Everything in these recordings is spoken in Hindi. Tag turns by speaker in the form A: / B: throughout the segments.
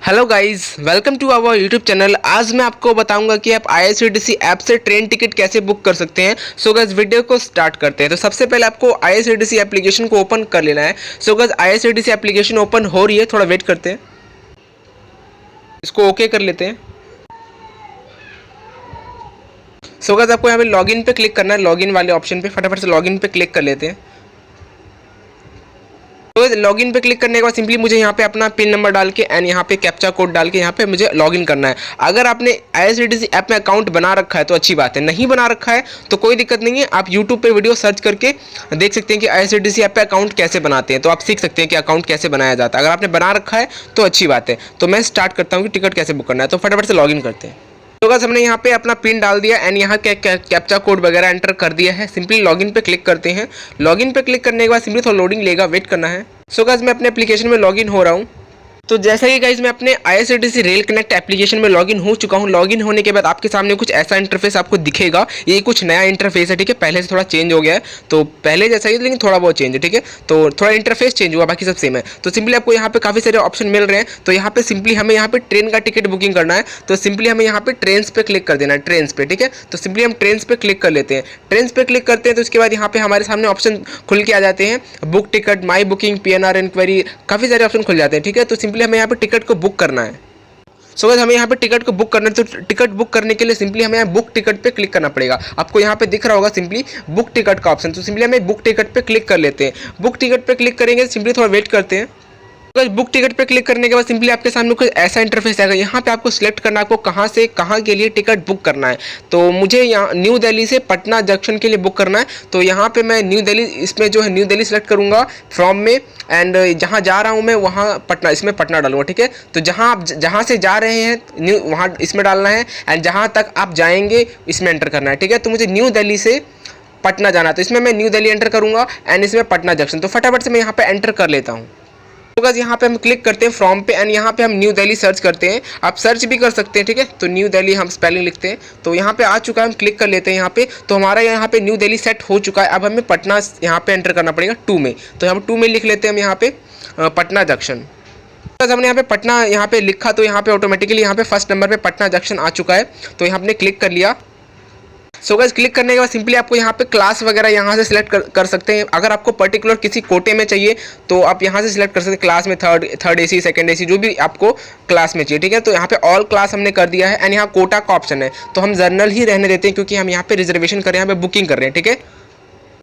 A: Hello guys, welcome to our YouTube channel. आज मैं आपको बताऊंगा कि आप आईआरसीटीसी ऐप से ट्रेन टिकट कैसे बुक कर सकते हैं। सो गाइस, वीडियो को स्टार्ट करते हैं। तो सबसे पहले आपको आईआरसीटीसी एप्लीकेशन को ओपन कर लेना है। So guys, IRCTC application open हो रही है, थोड़ा वेट करते हैं, इसको ओके कर लेते हैं। सो गाइस, आपको यहाँ पे लॉगिन पे क्लिक करना है। लॉगिन वाले ऑप्शन पे फटाफट से लॉगिन पे क्लिक कर लेते हैं। तो लॉगिन पे क्लिक करने के बाद सिंपली मुझे यहाँ पे अपना पिन नंबर डाल के एंड यहाँ पे कैप्चा कोड डाल के यहाँ पे मुझे लॉगिन करना है। अगर आपने आईआरसीटीसी ऐप में अकाउंट बना रखा है तो अच्छी बात है, नहीं बना रखा है तो कोई दिक्कत नहीं है। आप यूट्यूब पे वीडियो सर्च करके देख सकते हैं कि आईआरसीटीसी ऐप पे अकाउंट कैसे बनाते हैं, तो आप सीख सकते हैं कि अकाउंट कैसे बनाया जाता है। अगर आपने बना रखा है तो अच्छी बात है। तो मैं स्टार्ट करता हूँ कि टिकट कैसे बुक करना है। तो फटाफट से लॉगिन करते हैं। तो गाइस, हमने यहाँ पे अपना पिन डाल दिया एंड यहाँ कैप्चा कोड वगैरह एंटर कर दिया है। सिंपली लॉगिन पे क्लिक करते हैं। लॉगिन पे क्लिक करने के बाद सिंपली थोड़ा लोडिंग लेगा, वेट करना है। सो गाइस, मैं अपने एप्लीकेशन में लॉगिन हो रहा हूँ। तो जैसा कि गाइस मैं अपने आईआरसीटीसी रेल कनेक्ट एप्लीकेशन में लॉगिन हो चुका हूं। लॉगिन होने के बाद आपके सामने कुछ ऐसा इंटरफेस आपको दिखेगा। ये कुछ नया इंटरफेस है, ठीक है। पहले से थोड़ा चेंज हो गया है, तो पहले जैसा ही लेकिन थोड़ा बहुत चेंज है, ठीक है। तो थोड़ा इंटरफेस चेंज हुआ, बाकी सब सेम है। तो सिंपली आपको यहाँ पे काफ़ी सारे ऑप्शन मिल रहे हैं। तो यहाँ पे सिंपली हमें यहाँ पे ट्रेन का टिकट बुकिंग करना है। तो सिंपली हमें यहाँ पे ट्रेन्स पे क्लिक कर देना है, ट्रेन्स पे, ठीक है। तो सिंपली हम ट्रेन्स पे क्लिक कर लेते हैं। ट्रेन्स पे क्लिक करते हैं तो उसके बाद यहाँ पे हमारे सामने ऑप्शन खुल के आ जाते हैं। बुक टिकट, माई बुकिंग, पीएनआर इंक्वायरी, काफ़ी सारे ऑप्शन खुल जाते हैं, ठीक है। तो सिंपली हमें यहाँ पे टिकट को बुक करना है। सो गाइस, हमें यहाँ पे टिकट को बुक करना है। तो टिकट बुक करने के लिए सिंपली हमें यहाँ बुक टिकट पे क्लिक करना पड़ेगा। आपको यहाँ पे दिख रहा होगा सिंपली बुक टिकट का ऑप्शन। तो सिंपली हमें बुक टिकट पे क्लिक कर लेते हैं। बुक टिकट पे क्लिक करेंगे, सिंपली थोड़ा वेट करते हैं। बुक टिकट पे क्लिक करने के बाद सिंपली आपके सामने कुछ ऐसा इंटरफेस आएगा। यहाँ पे आपको सिलेक्ट करना है आपको कहाँ से कहाँ के लिए टिकट बुक करना है। तो मुझे यहाँ न्यू दिल्ली से पटना जंक्शन के लिए बुक करना है। तो यहाँ पे मैं न्यू दिल्ली, इसमें जो है न्यू दिल्ली सेलेक्ट करूँगा फ्रॉम में, एंड जहाँ जा रहा हूँ मैं वहाँ पटना, इसमें पटना डालूंगा, ठीक है। तो जहाँ से जा रहे हैं न्यू, वहाँ इसमें डालना है, एंड जहाँ तक आप जाएंगे इसमें एंटर करना है, ठीक है। तो मुझे न्यू दिल्ली से पटना जाना है, तो इसमें मैं न्यू दिल्ली एंटर करूँगा एंड इसमें पटना जंक्शन। तो फटाफट से मैं यहाँ पे एंटर कर लेता हूँ। तो गाइस, यहाँ पे हम क्लिक करते हैं फ्रॉम पे एंड यहाँ पे हम न्यू दिल्ली सर्च करते हैं। आप सर्च भी कर सकते हैं, ठीक है। तो न्यू दिल्ली हम स्पेलिंग लिखते हैं। तो यहाँ पे आ चुका है, हम क्लिक कर लेते हैं यहाँ पे। तो हमारा यहाँ पे न्यू दिल्ली सेट हो चुका है। अब हमें पटना यहाँ पे एंटर करना पड़ेगा 2 में। तो यहाँ पे 2 में लिख लेते हैं हम यहाँ पे पटना जंक्शन। बस हमने यहाँ पे पटना यहाँ पे लिखा, तो यहाँ पे ऑटोमेटिकली यहाँ पे फर्स्ट नंबर पे पटना जंक्शन आ चुका है। तो यहाँ हमने क्लिक कर लिया। सो गाइस, क्लिक करने के बाद सिंपली आपको यहाँ पे क्लास वगैरह यहाँ से सिलेक्ट कर सकते हैं। अगर आपको पर्टिकुलर किसी कोटे में चाहिए तो आप यहाँ से सिलेक्ट कर सकते हैं। क्लास में थर्ड एसी, सेकंड एसी, जो भी आपको क्लास में चाहिए, ठीक है। तो यहाँ पे ऑल क्लास हमने कर दिया है एंड यहाँ कोटा का ऑप्शन है। तो हम जर्नल ही रहने देते हैं क्योंकि हम यहाँ पे रिजर्वेशन कर रहे हैं, यहाँ पे बुकिंग कर रहे हैं, ठीक है।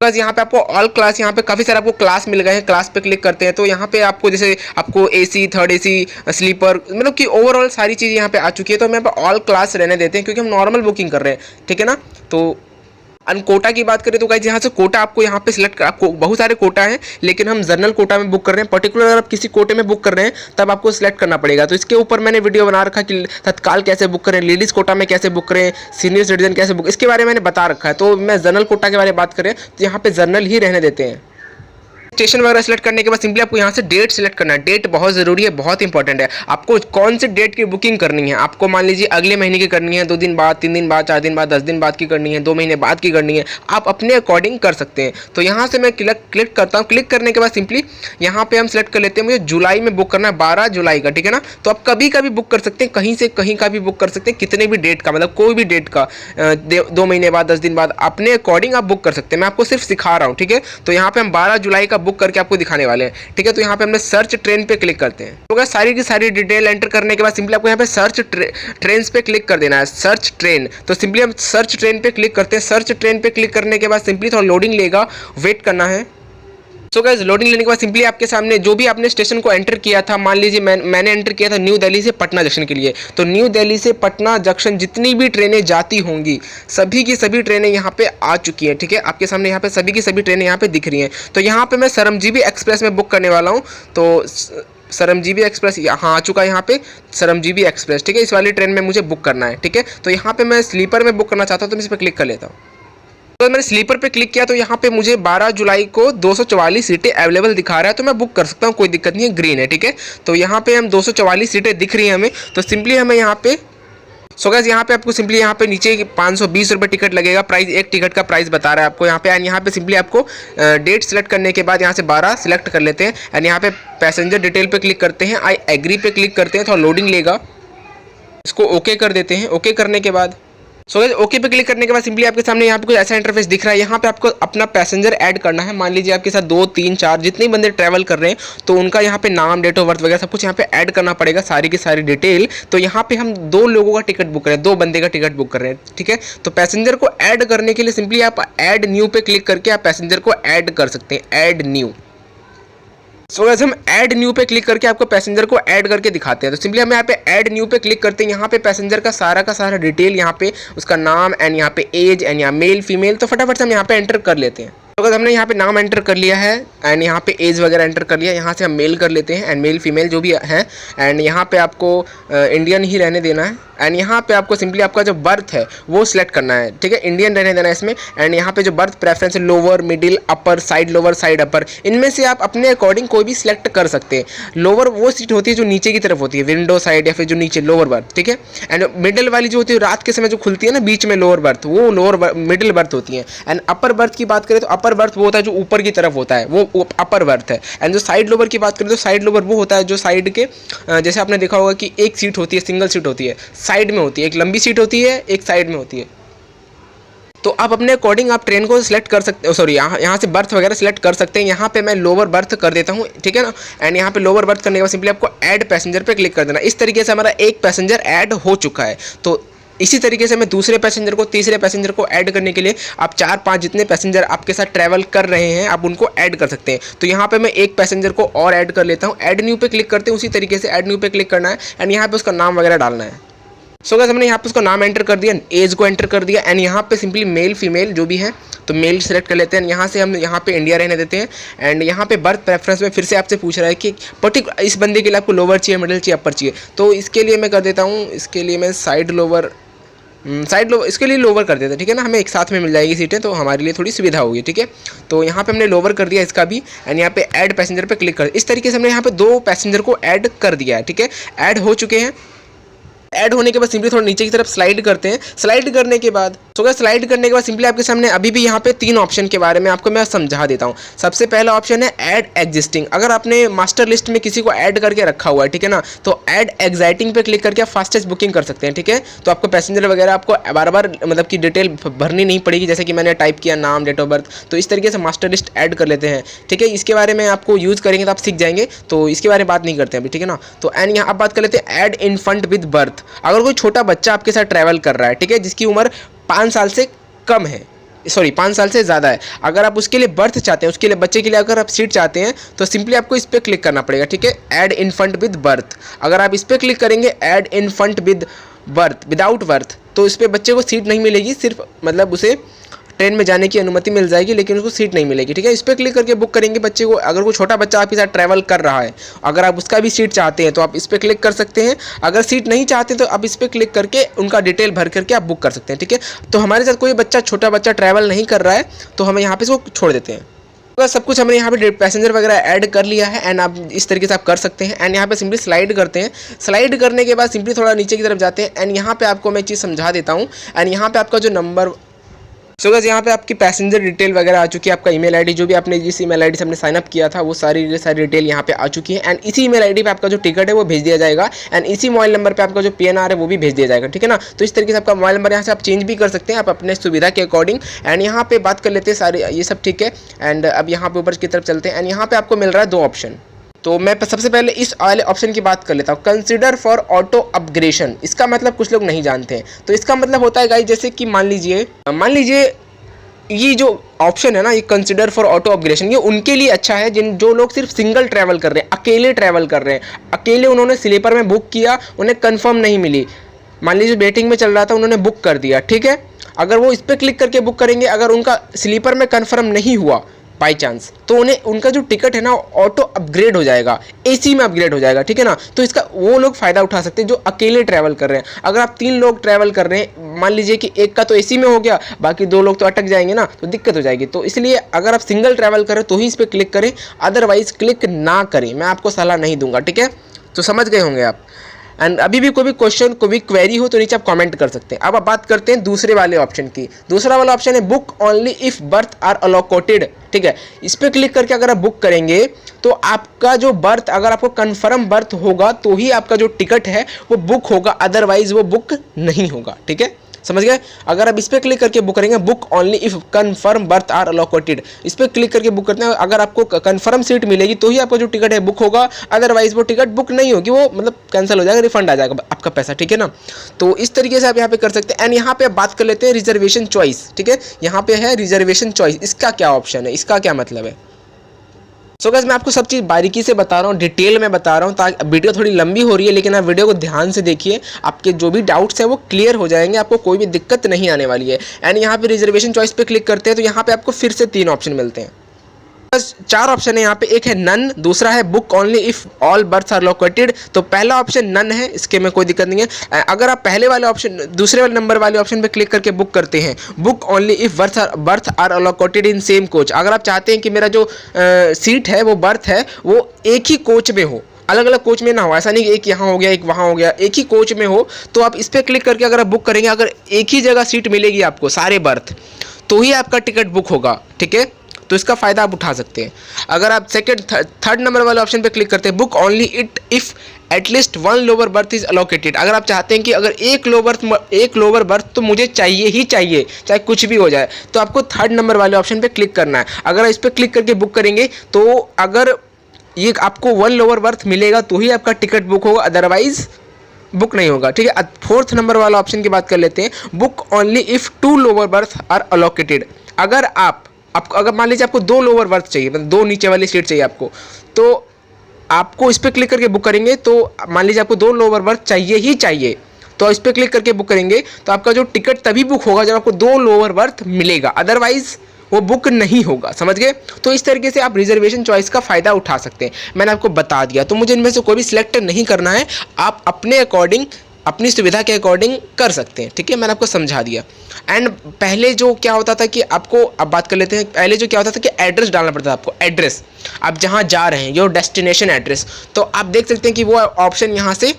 A: बस यहाँ पे आपको ऑल क्लास, यहाँ पे काफ़ी सारे आपको क्लास मिल गए हैं। क्लास पे क्लिक करते हैं तो यहाँ पे आपको जैसे आपको एसी, थर्ड एसी, स्लीपर, मतलब कि ओवरऑल सारी चीज़ यहाँ पे आ चुकी है। तो हम यहाँ पे ऑल क्लास रहने देते हैं क्योंकि हम नॉर्मल बुकिंग कर रहे हैं, ठीक है ना। तो कोटा की बात करें तो गाइस, यहाँ से कोटा आपको यहाँ पे सिलेक्ट कर, आपको बहुत सारे कोटा हैं लेकिन हम जनरल कोटा में बुक कर रहे हैं। पर्टिकुलर अगर आप किसी कोटे में बुक कर रहे हैं तब आपको सिलेक्ट करना पड़ेगा। तो इसके ऊपर मैंने वीडियो बना रखा कि तत्काल कैसे बुक करें, लेडीज़ कोटा में कैसे बुक करें, सीनियर सिटीजन कैसे बुक, इसके बारे में मैंने बता रखा है। तो मैं जनरल कोटा के बारे में बात करें तो यहाँ पे जनरल ही रहने देते हैं। स्टेशन वगैरह सेलेक्ट करने के बाद सिंपली आपको यहाँ से डेट सेलेक्ट करना है। डेट बहुत ज़रूरी है, बहुत इंपॉर्टेंट है। आपको कौन से डेट की बुकिंग करनी है, आपको मान लीजिए अगले महीने की करनी है, 2 दिन बाद, 3 दिन बाद, 4 दिन बाद, 10 दिन बाद की करनी है, 2 महीने बाद की करनी है, आप अपने अकॉर्डिंग कर सकते हैं। तो यहाँ से मैं क्लिक करता हूँ। क्लिक करने के बाद सिंपली यहाँ पर हम सेलेक्ट कर लेते हैं मुझे जुलाई में बुक करना है, 12 जुलाई का, ठीक है ना। तो आप कभी का भी बुक कर सकते हैं, कहीं से कहीं का भी बुक कर सकते हैं, कितने भी डेट का, मतलब कोई भी डेट का, 2 महीने बाद, 10 दिन बाद, अपने अकॉर्डिंग आप बुक कर सकते हैं। मैं आपको सिर्फ सिखा रहा हूँ, ठीक है। तो यहाँ पे हम 12 जुलाई का बुक करके आपको दिखाने वाले हैं, ठीक है। तो यहाँ पे हमने सर्च ट्रेन पे क्लिक करते हैं। तो सारी की सारी डिटेल एंटर करने के बाद सिंपली आपको यहाँ पे सर्च ट्रेन पे क्लिक कर देना है, सर्च ट्रेन। तो सिंपली हम सर्च ट्रेन पे क्लिक करते हैं। सर्च ट्रेन पे क्लिक करने के बाद सिंपली थोड़ा लोडिंग लेगा, वेट करना है। सो गाइस, लोडिंग लेने के बाद सिंपली आपके सामने जो भी आपने स्टेशन को एंटर किया था, मान लीजिए मैंने एंटर किया था न्यू दिल्ली से पटना जंक्शन के लिए। तो न्यू दिल्ली से पटना जंक्शन जितनी भी ट्रेनें जाती होंगी सभी की सभी ट्रेनें यहाँ पे आ चुकी हैं, ठीक है। आपके सामने यहाँ पे सभी की सभी ट्रेनें यहाँ पे दिख रही हैं। तो यहाँ पे मैं सरमजीवी एक्सप्रेस में बुक करने वाला हूँ। तो सरमजीवी एक्सप्रेस यहाँ आ चुका है, यहाँ पे सरमजीवी एक्सप्रेस, ठीक है। इस वाली ट्रेन में मुझे बुक करना है, ठीक है। तो यहाँ पे मैं स्लीपर में बुक करना चाहता हूँ, तो मैं इस पर क्लिक कर लेता हूँ। तो मैंने स्लीपर पे क्लिक किया तो यहाँ पे मुझे 12 जुलाई को 244 सीटें अवेलेबल दिखा रहा है। तो मैं बुक कर सकता हूँ, कोई दिक्कत नहीं है, ग्रीन है, ठीक है। तो यहाँ पे हम 244 सीटें दिख रही हैं हमें। तो सिंपली हमें यहाँ पे सो गाइस यहाँ पे आपको सिंपली यहाँ पे नीचे 520 रुपये टिकट लगेगा, प्राइस एक टिकट का प्राइस बता रहा है आपको यहाँ पे। एंड यहाँ पे सिंपली आपको डेट सेलेक्ट करने के बाद यहाँ से 12 सेलेक्ट कर लेते हैं एंड यहाँ पे पैसेंजर डिटेल पे क्लिक करते हैं, आई एग्री पे क्लिक करते हैं, थोड़ा लोडिंग लेगा, इसको ओके कर देते हैं। ओके करने के बाद सो गाइस ओके पे क्लिक करने के बाद सिंपली आपके सामने यहाँ पे कुछ ऐसा इंटरफेस दिख रहा है। यहाँ पे आपको अपना पैसेंजर ऐड करना है। मान लीजिए आपके साथ 2, 3, 4 जितने बंदे ट्रैवल कर रहे हैं तो उनका यहाँ पे नाम, डेट ऑफ बर्थ वगैरह सब कुछ यहाँ पे ऐड करना पड़ेगा, सारी की सारी डिटेल। तो यहाँ पे हम 2 लोगों का टिकट बुक कर रहे हैं, 2 बंदे का टिकट बुक कर रहे हैं, ठीक है। तो पैसेंजर को ऐड करने के लिए सिंपली आप ऐड न्यू पे क्लिक करके आप पैसेंजर को ऐड कर सकते हैं, ऐड न्यू। सो गाइस हम ऐड न्यू पे क्लिक करके आपको पैसेंजर को ऐड करके दिखाते हैं। तो सिंपली हम यहाँ पे ऐड न्यू पे क्लिक करते हैं, यहाँ पे पैसेंजर का सारा डिटेल, यहाँ पे उसका नाम एंड यहाँ पे एज एंड यहाँ मेल फीमेल, तो फटाफट से हम यहाँ पे एंटर कर लेते हैं। तो अगर हमने यहाँ पे नाम एंटर कर लिया है एंड यहाँ पे एज वगैरह एंटर कर लिया, यहाँ से हम मेल कर लेते हैं एंड मेल फीमेल जो भी है एंड यहाँ पे आपको इंडियन ही रहने देना है एंड यहाँ पे आपको सिंपली आपका जो बर्थ है वो सिलेक्ट करना है, ठीक है, इंडियन रहने देना है इसमें। एंड यहाँ पे जो बर्थ प्रेफरेंस है लोअर, मिडिल, अपर, साइड लोअर, साइड अपर, इनमें से आप अपने अकॉर्डिंग कोई भी सिलेक्ट कर सकते हैं। लोअर वो सीट होती है जो नीचे की तरफ होती है, विंडो साइड या फिर जो नीचे लोअर बर्थ, ठीक है। एंड मिडिल वाली जो होती है रात के समय जो खुलती है ना बीच में लोअर बर्थ, वो लोअर मिडिल बर्थ होती है। एंड अपर बर्थ की बात करें तो अपर बर्थ वो होता है जो ऊपर की तरफ होता है, वो अपर बर्थ है। एंड जो साइड लोअर की बात करें तो साइड लोअर वो होता है जो साइड के जैसे आपने देखा होगा कि एक सीट होती है, सिंगल सीट होती है, साइड में होती है, एक लंबी सीट होती है, एक साइड में होती है। तो आप अपने अकॉर्डिंग आप ट्रेन को सिलेक्ट कर सकते हो, सॉरी यहाँ से बर्थ वगैरह सिलेक्ट कर सकते हैं। यहाँ पे मैं लोअर बर्थ कर देता हूँ, ठीक है ना। एंड यहाँ पे लोअर बर्थ करने के बाद सिंपली आपको ऐड पैसेंजर पे क्लिक कर देना। इस तरीके से हमारा एक पैसेंजर ऐड हो चुका है। तो इसी तरीके से मैं दूसरे पैसेंजर को, तीसरे पैसेंजर को ऐड करने के लिए आप 4-5 जितने पैसेंजर आपके साथ ट्रैवल कर रहे हैं आप उनको ऐड कर सकते हैं। तो यहाँ पे मैं एक पैसेंजर को और ऐड कर लेता हूँ, ऐड न्यू पे क्लिक करते हैं, उसी तरीके से ऐड न्यू पे क्लिक करना है एंड यहाँ पे उसका नाम वगैरह डालना है। सो गाइस हमने यहाँ पे उसका नाम एंटर कर दिया, एज को एंटर कर दिया एंड यहाँ पे सिंपली मेल फीमेल जो भी है तो मेल सेलेक्ट कर लेते हैं। यहाँ से हम यहाँ पे इंडिया रहने देते हैं एंड यहाँ पे बर्थ प्रेफरेंस में फिर से आपसे पूछ रहा है कि पर्टिकुलर इस बंदे के लिए आपको लोअर चाहिए, मिडिल चाहिए, अपर चाहिए। तो इसके लिए मैं कर देता हूँ, इसके लिए मैं साइड लोअर इसके लिए लोअर कर देते हैं, ठीक है ना। हमें एक साथ में मिल जाएगी सीटें तो हमारे लिए थोड़ी सुविधा होगी, ठीक है। तो यहाँ पे हमने लोअर कर दिया इसका भी एंड यहाँ पे ऐड पैसेंजर पे क्लिक कर, इस तरीके से हमने यहाँ पे 2 पैसेंजर को ऐड कर दिया है, ठीक है। ऐड हो चुके हैं। ऐड होने के बाद सिंपली थोड़ा नीचे की तरफ स्लाइड करते हैं। स्लाइड करने के बाद स्लाइड करने के बाद सिंपली आपके सामने अभी भी यहाँ पे 3 ऑप्शन के बारे में आपको मैं समझा देता हूँ। सबसे पहला ऑप्शन है ऐड एग्जिस्टिंग। अगर आपने मास्टर लिस्ट में किसी को ऐड करके रखा हुआ है, ठीक है ना, तो ऐड एग्जाइटिंग पे क्लिक करके आप फास्टेस्ट बुकिंग कर सकते हैं, ठीक है। तो आपको पैसेंजर वगैरह आपको बार बार मतलब कि डिटेल भरनी नहीं पड़ेगी, जैसे कि मैंने टाइप किया नाम, डेट ऑफ बर्थ। तो इस तरीके से मास्टर लिस्ट ऐड कर लेते हैं, ठीक है। इसके बारे में आपको यूज़ करेंगे तो आप सीख जाएंगे, तो इसके बारे में बात नहीं करते हैं अभी, ठीक है ना। तो एंड यहाँ आप बात कर लेते हैं ऐड इन्फेंट विद बर्थ। अगर कोई छोटा बच्चा आपके साथ ट्रैवल कर रहा है, ठीक है, जिसकी उम्र 5 साल से कम है, सॉरी 5 साल से ज़्यादा है, अगर आप उसके लिए बर्थ चाहते हैं, उसके लिए बच्चे के लिए अगर आप सीट चाहते हैं तो सिंपली आपको इस पर क्लिक करना पड़ेगा, ठीक है। ऐड इन्फेंट विद बर्थ, अगर आप इस पर क्लिक करेंगे add infant with birth without birth, तो इस पर बच्चे को सीट नहीं मिलेगी, सिर्फ मतलब उसे ट्रेन में जाने की अनुमति मिल जाएगी लेकिन उसको सीट नहीं मिलेगी, ठीक है। इस पर क्लिक करके बुक करेंगे बच्चे को। अगर कोई छोटा बच्चा आपके साथ ट्रैवल कर रहा है, अगर आप उसका भी सीट चाहते हैं तो आप इस पर क्लिक कर सकते हैं। अगर सीट नहीं चाहते तो आप इस पर क्लिक करके उनका डिटेल भर करके आप बुक कर सकते हैं, ठीक है। तो हमारे साथ कोई बच्चा, छोटा बच्चा ट्रैवल नहीं कर रहा है तो हमें यहाँ पे इसको छोड़ देते हैं। तो सब कुछ हमने यहाँ पे पैसेंजर वगैरह ऐड कर लिया है एंड आप इस तरीके से आप कर सकते हैं। एंड यहाँ पे सिंपली स्लाइड करते हैं। स्लाइड करने के बाद सिंपली थोड़ा नीचे की तरफ जाते हैं एंड यहाँ पे आपको मैं चीज़ समझा देता हूँ। एंड यहाँ पे आपका जो नंबर, सो गाइस यहाँ पे आपकी पैसेंजर डिटेल वगैरह आ चुकी है, आपका ईमेल आईडी जो भी आपने जिस ईमेल आईडी से हमने साइन अप किया था वो सारी डिटेल यहाँ पे आ चुकी है। एंड इसी ईमेल आईडी पे आपका जो टिकट है वो भेज दिया जाएगा एंड इसी मोबाइल नंबर पे आपका जो PNR है वो भी भेज दिया जाएगा, ठीक है ना। तो इस तरीके से आपका मोबाइल नंबर यहाँ से आप चेंज भी कर सकते हैं आप अपने सुविधा के अकॉर्डिंग। एंड यहाँ पे बात कर लेते हैं सारे, ये सब ठीक है। एंड अब यहाँ पे ऊपर की तरफ चलते हैं एंड यहाँ पे आपको मिल रहा है 2 ऑप्शन। तो मैं सबसे पहले इस वाले ऑप्शन की बात कर लेता हूँ, कंसिडर फॉर ऑटो अपग्रेडेशन। इसका मतलब कुछ लोग नहीं जानते हैं। तो इसका मतलब होता है गाइस, जैसे कि मान लीजिए ये जो ऑप्शन है ना, ये कंसिडर फॉर ऑटो अपग्रेडेशन, ये उनके लिए अच्छा है जो लोग सिर्फ सिंगल ट्रैवल कर रहे हैं, अकेले ट्रैवल कर रहे हैं, अकेले उन्होंने स्लीपर में बुक किया, उन्हें कंफर्म नहीं मिली, मान लीजिए वेटिंग में चल रहा था, उन्होंने बुक कर दिया, ठीक है। अगर वो इस पर क्लिक करके बुक करेंगे, अगर उनका स्लीपर में कंफर्म नहीं हुआ बाई चांस, तो उन्हें उनका जो टिकट है ना ऑटो अपग्रेड हो जाएगा, AC में अपग्रेड हो जाएगा, ठीक है ना। तो इसका वो लोग फ़ायदा उठा सकते हैं जो अकेले ट्रैवल कर रहे हैं। अगर आप 3 लोग ट्रैवल कर रहे हैं, मान लीजिए कि एक का तो AC में हो गया, बाकी 2 लोग तो अटक जाएंगे ना, तो दिक्कत हो जाएगी। तो इसलिए अगर आप सिंगल ट्रैवल करें तो ही इस पर क्लिक करें, अदरवाइज क्लिक ना करें, मैं आपको सलाह नहीं दूंगा, ठीक है। तो समझ गए होंगे आप। एंड अभी भी कोई भी क्वेश्चन कोई भी क्वेरी हो तो नीचे आप कमेंट कर सकते हैं। अब आप बात करते हैं दूसरे वाले ऑप्शन की। दूसरा वाला ऑप्शन है book only if berth are allocated, ठीक है। इस पर क्लिक करके अगर आप बुक करेंगे तो आपका जो बर्थ, अगर आपको कंफर्म बर्थ होगा तो ही आपका जो टिकट है वो बुक होगा, अदरवाइज वो बुक नहीं होगा, ठीक है, समझ गए। अगर आप इस पर क्लिक करके बुक करेंगे, book only if confirm berth are allocated, इस पर क्लिक करके बुक करते हैं, अगर आपको कंफर्म सीट मिलेगी तो ही आपका जो टिकट है बुक होगा, अदरवाइज वो टिकट बुक नहीं होगी, वो मतलब कैंसिल हो जाएगा, रिफंड आ जाएगा आपका पैसा, ठीक है ना। तो इस तरीके से आप यहाँ पे कर सकते हैं। एंड यहाँ पे आप बात कर लेते हैं रिजर्वेशन चॉइस, ठीक है। यहाँ पे है रिजर्वेशन चॉइस, इसका क्या ऑप्शन है, इसका क्या मतलब है। सो गाइस मैं आपको सब चीज़ बारीकी से बता रहा हूँ, डिटेल में बता रहा हूँ, ताकि वीडियो थोड़ी लंबी हो रही है लेकिन आप वीडियो को ध्यान से देखिए, आपके जो भी डाउट्स हैं वो क्लियर हो जाएंगे, आपको कोई भी दिक्कत नहीं आने वाली है। एंड यहाँ पे रिजर्वेशन चॉइस पे क्लिक करते हैं तो यहाँ पे आपको फिर से 3 ऑप्शन मिलते हैं, बस 4 ऑप्शन है यहाँ पे। एक है नन, दूसरा है book only if all berths are located. तो पहला ऑप्शन नन है, इसके में कोई दिक्कत नहीं है। अगर आप पहले वाले ऑप्शन, दूसरे वाले नंबर वाले ऑप्शन पे क्लिक करके बुक करते हैं, book only if berth are located in same coach, अगर आप चाहते हैं कि मेरा जो सीट है वो बर्थ है वो एक ही कोच में हो, अलग अलग कोच में ना हो, ऐसा नहीं कि एक यहाँ हो गया एक वहाँ हो गया, एक ही कोच में हो, तो आप इस पर क्लिक करके अगर आप बुक करेंगे, अगर एक ही जगह सीट मिलेगी आपको सारे बर्थ, तो ही आपका टिकट बुक होगा, ठीक है। तो इसका फ़ायदा आप उठा सकते हैं। अगर आप थर्ड नंबर वाले ऑप्शन पे क्लिक करते हैं, book only it if at least 1 lower berth is allocated, अगर आप चाहते हैं कि अगर एक लोअर बर्थ तो मुझे चाहिए ही चाहिए, चाहे कुछ भी हो जाए, तो आपको थर्ड नंबर वाले ऑप्शन पे क्लिक करना है। अगर इस पर क्लिक करके बुक करेंगे तो अगर ये आपको 1 लोअर बर्थ मिलेगा तो ही आपका टिकट बुक होगा, अदरवाइज बुक नहीं होगा, ठीक है। फोर्थ नंबर वाला ऑप्शन की बात कर लेते हैं, book only if 2 lower berth are allocated, अगर आपको अगर मान लीजिए आपको 2 लोअर बर्थ चाहिए, मतलब 2 नीचे वाली सीट चाहिए आपको, तो आपको इस पर क्लिक करके बुक करेंगे, तो मान लीजिए आपको 2 लोअर बर्थ चाहिए ही चाहिए, तो इस पर क्लिक करके बुक करेंगे तो आपका जो टिकट तभी बुक होगा जब आपको 2 लोअर बर्थ मिलेगा, अदरवाइज वो बुक नहीं होगा, समझ गए। तो इस तरीके से आप रिजर्वेशन चॉइस का फ़ायदा उठा सकते हैं, मैंने आपको बता दिया। तो मुझे इनमें से कोई भी सिलेक्ट नहीं करना है, आप अपने अकॉर्डिंग, अपनी सुविधा के अकॉर्डिंग कर सकते हैं, ठीक है, मैंने आपको समझा दिया। एंड पहले जो क्या होता था कि आपको, अब बात कर लेते हैं, पहले जो क्या होता था कि एड्रेस डालना पड़ता था आपको, एड्रेस आप जहाँ जा रहे हैं, योर डेस्टिनेशन एड्रेस, तो आप देख सकते हैं कि वो ऑप्शन यहाँ से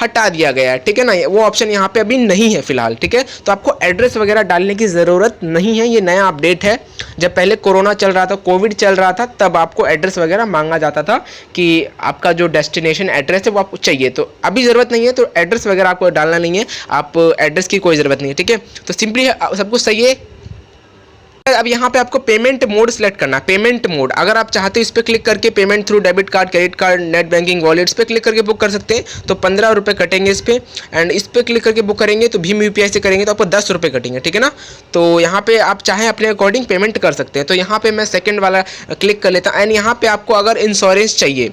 A: हटा दिया गया है, ठीक है ना, वो ऑप्शन यहाँ पे अभी नहीं है फिलहाल, ठीक है। तो आपको एड्रेस वगैरह डालने की ज़रूरत नहीं है, ये नया अपडेट है। जब पहले कोरोना चल रहा था, कोविड चल रहा था, तब आपको एड्रेस वगैरह मांगा जाता था कि आपका जो डेस्टिनेशन एड्रेस है वो आपको चाहिए, तो अभी ज़रूरत नहीं है, तो एड्रेस वगैरह आपको डालना नहीं है, आप एड्रेस की कोई ज़रूरत नहीं है, ठीक है। तो सिंपली सब कुछ सही है। अब यहाँ पे आपको पेमेंट मोड सेलेक्ट करना है, पेमेंट मोड, अगर आप चाहते हो इस पर क्लिक करके payment through debit card, credit card, net banking, wallets पे क्लिक करके बुक कर सकते हैं, तो 15 रुपये कटेंगे इस पर। एंड इस पर क्लिक करके बुक करेंगे तो भीम UPI से करेंगे तो आपको 10 रुपये कटेंगे, ठीक है ना। तो यहाँ पे आप चाहें अपने अकॉर्डिंग पेमेंट कर सकते हैं। तो यहाँ पे मैं सेकंड वाला क्लिक कर लेता हूँ। एंड यहाँ पे आपको अगर इंश्योरेंस चाहिए,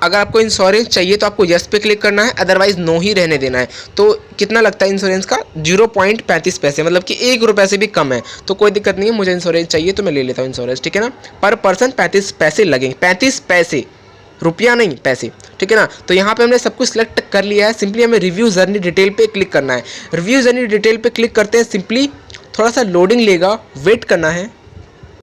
A: अगर आपको इंश्योरेंस चाहिए तो आपको यस पे क्लिक करना है, अदरवाइज नो ही रहने देना है। तो कितना लगता है इंश्योरेंस का, 0.35 पैसे, मतलब कि 1 रुपये से भी कम है, तो कोई दिक्कत नहीं है, मुझे इंश्योरेंस चाहिए तो मैं ले लेता हूँ इंश्योरेंस, ठीक है ना। पर पर्सन 35 पैसे लगेंगे, 35 पैसे, रुपया नहीं, पैसे, ठीक है ना। तो यहाँ पे हमने सब कुछ सिलेक्ट कर लिया है, सिंपली हमें रिव्यू जर्नी डिटेल पे क्लिक करना है। रिव्यू जर्नी डिटेल पे क्लिक करते हैं, सिंपली थोड़ा सा लोडिंग लेगा, वेट करना है।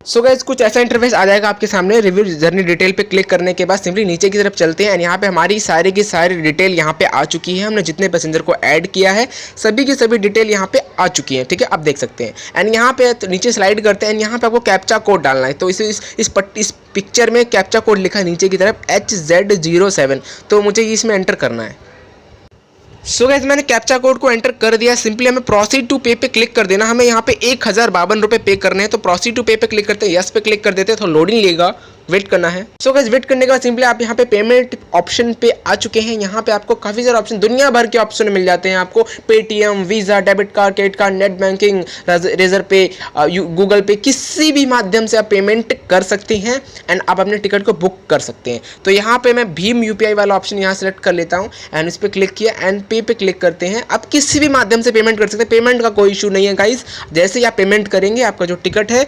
A: सो गाइस कुछ ऐसा इंटरफेस आ जाएगा आपके सामने। रिव्यू जर्नी डिटेल पे क्लिक करने के बाद सिंपली नीचे की तरफ चलते हैं। एंड यहाँ पे हमारी सारी की सारी डिटेल यहाँ पे आ चुकी है, हमने जितने पैसेंजर को ऐड किया है सभी की सभी डिटेल यहाँ पे आ चुकी है, ठीक है, आप देख सकते हैं। एंड यहाँ पे तो नीचे स्लाइड करते हैं, यहाँ पे आपको कैप्चा कोड डालना है। तो इस पिक्चर में कैप्चा कोड लिखा है नीचे की तरफ HZ07, तो मुझे इसमें एंटर करना है। सो गाइस मैंने कैप्चा कोड को एंटर कर दिया, सिंपली हमें प्रोसीड टू पे पे क्लिक कर देना। हमें यहाँ पे 1052 रुपये पे करने हैं, तो प्रोसीड टू पे पे क्लिक करते हैं, यस पे क्लिक कर देते हैं, तो लोडिंग लेगा, वेट करना है। सो गाइस वेट करने के बाद सिंपली आप यहाँ पे पेमेंट ऑप्शन पे आ चुके हैं। यहाँ पे आपको काफ़ी सारे ऑप्शन, दुनिया भर के ऑप्शन मिल जाते हैं आपको, Paytm, Visa, debit card, credit card, net banking, Razorpay, Google Pay, किसी भी माध्यम से आप पेमेंट कर सकते हैं एंड आप अपने टिकट को बुक कर सकते हैं। तो यहाँ पे मैं भीम UPI वाला ऑप्शन यहाँ सेलेक्ट कर लेता हूँ एंड इस पर क्लिक किया एंड पे पे क्लिक करते हैं। आप किसी भी माध्यम से पेमेंट कर सकते हैं, पेमेंट का कोई इशू नहीं है गाइस। जैसे ही आप पेमेंट करेंगे आपका जो टिकट है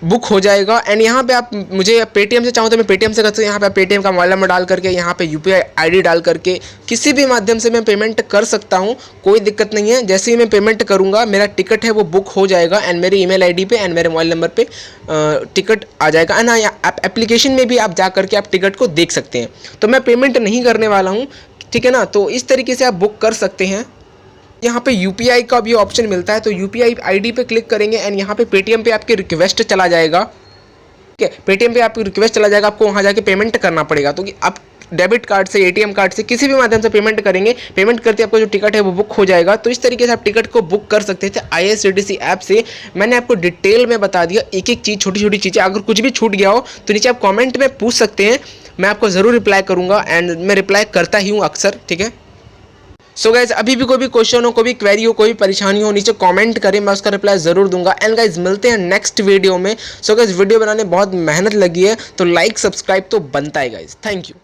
A: बुक हो जाएगा। एंड यहाँ पे आप, मुझे पेटीएम से चाहूँ तो मैं पेटीएम से कर सकता हूँ। यहाँ पे आप पेटीएम का मोबाइल नंबर डाल करके, यहाँ पे UPI ID डाल करके किसी भी माध्यम से मैं पेमेंट कर सकता हूँ, कोई दिक्कत नहीं है। जैसे ही मैं पेमेंट करूँगा मेरा टिकट है वो बुक हो जाएगा एंड मेरी ईमेल ID पे एंड मेरे मोबाइल नंबर पे टिकट आ जाएगा। एंड आप एप्लीकेशन में भी आप जा करके आप टिकट को देख सकते हैं। तो मैं पेमेंट नहीं करने वाला हूँ, ठीक है ना। तो इस तरीके से आप बुक कर सकते हैं। यहाँ पे यूपीआई का भी ऑप्शन मिलता है, तो यूपीआई आईडी पे क्लिक करेंगे एंड यहाँ पे पेटीएम पे आपके रिक्वेस्ट चला जाएगा। ठीक है, पेटीएम पे आपकी रिक्वेस्ट चला जाएगा, आपको वहाँ जाके पेमेंट करना पड़ेगा। तो आप डेबिट कार्ड से, एटीएम कार्ड से, किसी भी माध्यम से पेमेंट करेंगे, पेमेंट करते आपका जो टिकट है वो बुक हो जाएगा। तो इस तरीके से आप टिकट को बुक कर सकते थे IRCTC ऐप से। मैंने आपको डिटेल में बता दिया एक एक चीज़, छोटी छोटी चीज़ें। अगर कुछ भी छूट गया हो तो नीचे आप कॉमेंट में पूछ सकते हैं, मैं आपको ज़रूर रिप्लाई करूँगा एंड मैं रिप्लाई करता ही हूँ अक्सर। ठीक है, सो गाइज अभी भी कोई भी क्वेश्चन हो, कोई भी क्वेरी हो, कोई भी परेशानी हो, नीचे कमेंट करें, मैं उसका रिप्लाई ज़रूर दूंगा। एंड गाइज मिलते हैं नेक्स्ट वीडियो में। सो गाइज वीडियो बनाने बहुत मेहनत लगी है, तो लाइक सब्सक्राइब तो बनता है गाइज। Thank you.